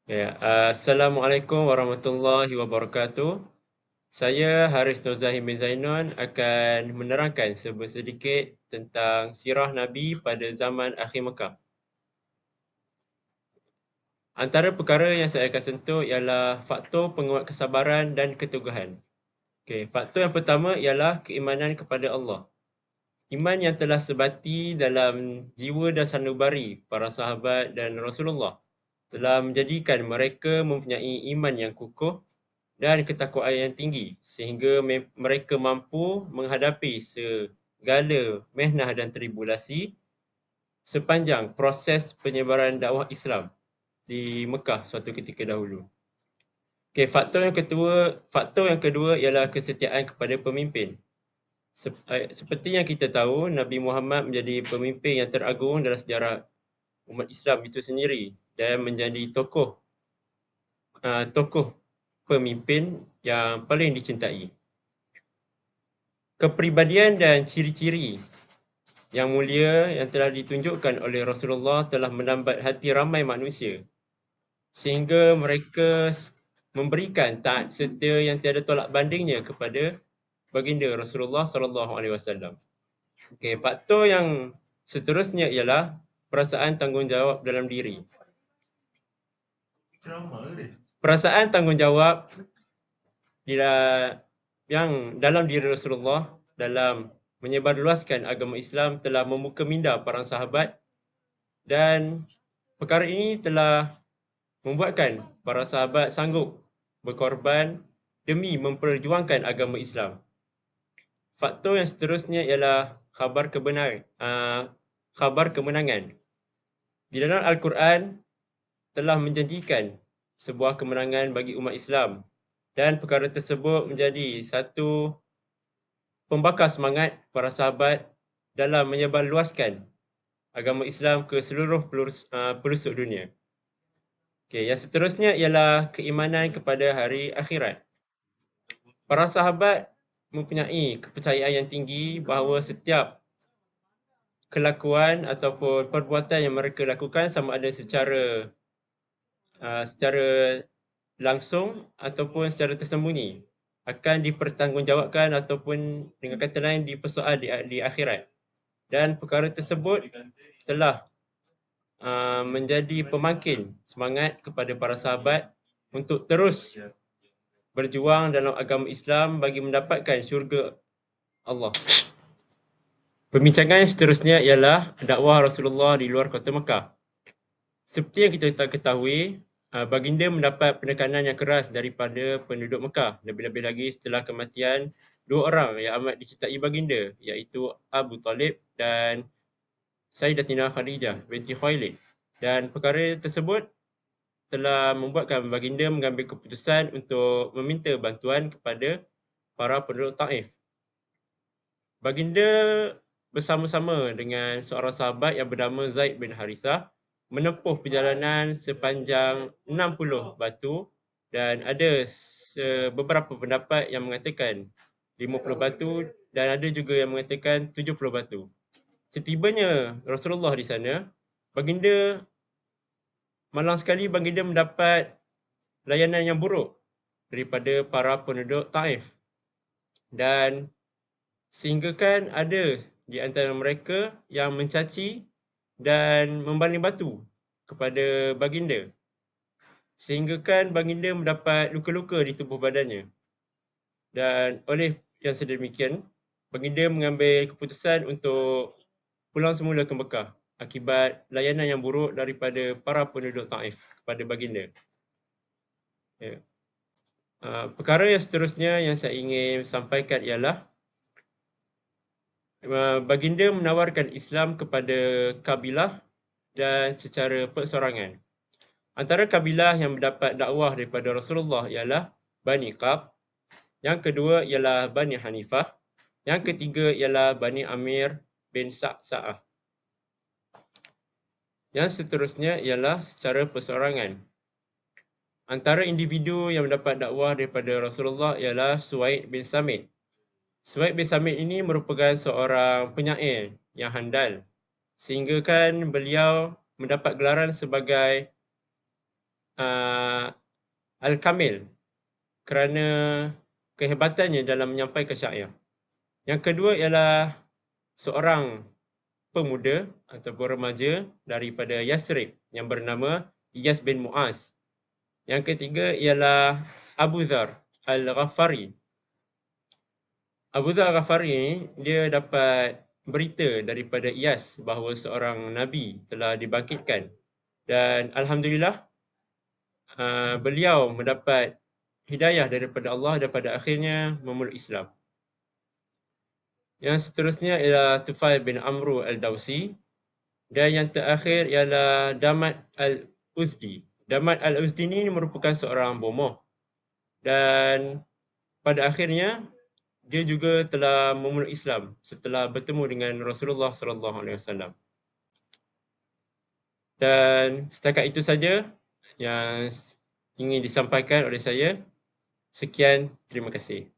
Ya, Assalamualaikum warahmatullahi wabarakatuh. Saya Haris Nur Zahid bin Zainon akan menerangkan sedikit tentang sirah Nabi pada zaman akhir Mekah. Antara perkara yang saya akan sentuh ialah faktor penguat kesabaran dan keteguhan. Okey, faktor yang pertama ialah keimanan kepada Allah. Iman yang telah sebati dalam jiwa dan sanubari para sahabat dan Rasulullah telah menjadikan mereka mempunyai iman yang kukuh dan ketakwaan yang tinggi sehingga mereka mampu menghadapi segala mehnah dan tribulasi sepanjang proses penyebaran dakwah Islam di Mekah suatu ketika dahulu. Okey, faktor yang kedua ialah kesetiaan kepada pemimpin. Seperti yang kita tahu, Nabi Muhammad menjadi pemimpin yang teragung dalam sejarah umat Islam itu sendiri dan menjadi tokoh pemimpin yang paling dicintai. Kepribadian dan ciri-ciri yang mulia yang telah ditunjukkan oleh Rasulullah telah menambat hati ramai manusia sehingga mereka memberikan taat serta yang tiada tolak bandingnya kepada baginda Rasulullah sallallahu alaihi wasallam. Okey, faktor yang seterusnya ialah perasaan tanggungjawab dalam diri. Perasaan tanggungjawab yang dalam diri Rasulullah dalam menyebarluaskan agama Islam telah membuka minda para sahabat dan perkara ini telah membuatkan para sahabat sanggup berkorban demi memperjuangkan agama Islam. Faktor yang seterusnya ialah khabar kemenangan. Di dalam Al-Quran telah menjanjikan sebuah kemenangan bagi umat Islam dan perkara tersebut menjadi satu pembakar semangat para sahabat dalam menyebarluaskan agama Islam ke seluruh pelosok dunia. Okey, yang seterusnya ialah keimanan kepada hari akhirat. Para sahabat mempunyai kepercayaan yang tinggi bahawa setiap kelakuan ataupun perbuatan yang mereka lakukan sama ada secara langsung ataupun secara tersembunyi akan dipertanggungjawabkan ataupun dengan kata lain dipersoal di akhirat. Dan perkara tersebut telah menjadi pemangkin semangat kepada para sahabat untuk terus berjuang dalam agama Islam bagi mendapatkan syurga Allah. Pembincangan seterusnya ialah dakwah Rasulullah di luar kota Mekah. Seperti yang kita ketahui, baginda mendapat penekanan yang keras daripada penduduk Mekah, lebih-lebih lagi setelah kematian dua orang yang amat dicintai baginda, iaitu Abu Talib dan Sayyidatina Khadijah binti Khuwailid. Dan perkara tersebut telah membuatkan baginda mengambil keputusan untuk meminta bantuan kepada para penduduk Taif. Baginda bersama-sama dengan seorang sahabat yang bernama Zaid bin Harithah menempuh perjalanan sepanjang 60 batu dan ada beberapa pendapat yang mengatakan 50 batu dan ada juga yang mengatakan 70 batu. Setibanya Rasulullah di sana, malang sekali baginda mendapat layanan yang buruk daripada para penduduk Taif. Dan sehinggakan ada di antara mereka yang mencaci dan membaling batu kepada baginda. Sehinggakan baginda mendapat luka-luka di tubuh badannya. Dan oleh yang sedemikian, baginda mengambil keputusan untuk pulang semula ke Mekah akibat layanan yang buruk daripada para penduduk Taif kepada baginda. Ya. Perkara yang seterusnya yang saya ingin sampaikan ialah baginda menawarkan Islam kepada kabilah dan secara perseorangan. Antara kabilah yang mendapat dakwah daripada Rasulullah ialah Bani Qab, yang kedua ialah Bani Hanifah, yang ketiga ialah Bani Amir bin Sa'sa'ah. Yang seterusnya ialah secara perseorangan. Antara individu yang mendapat dakwah daripada Rasulullah ialah Suwaid bin Samit. Suwaid bin Samit ini merupakan seorang penyair yang handal sehinggakan beliau mendapat gelaran sebagai Al-Kamil kerana kehebatannya dalam menyampaikan syair. Yang kedua ialah seorang pemuda ataupun remaja daripada Yasrib yang bernama Iyas bin Mu'az. Yang ketiga ialah Abu Dhar Al-Ghafari. Abu Dhar Al-Ghafari ni dia dapat berita daripada Iyas bahawa seorang Nabi telah dibangkitkan. Dan Alhamdulillah beliau mendapat hidayah daripada Allah dan pada akhirnya memeluk Islam. Yang seterusnya ialah Tufail bin Amru Al-Dawsi. Dan yang terakhir ialah Damat Al-Uzdi. Damat Al-Uzdi ini merupakan seorang bomoh. Dan pada akhirnya dia juga telah memeluk Islam setelah bertemu dengan Rasulullah SAW. Dan setakat itu saja yang ingin disampaikan oleh saya. Sekian, terima kasih.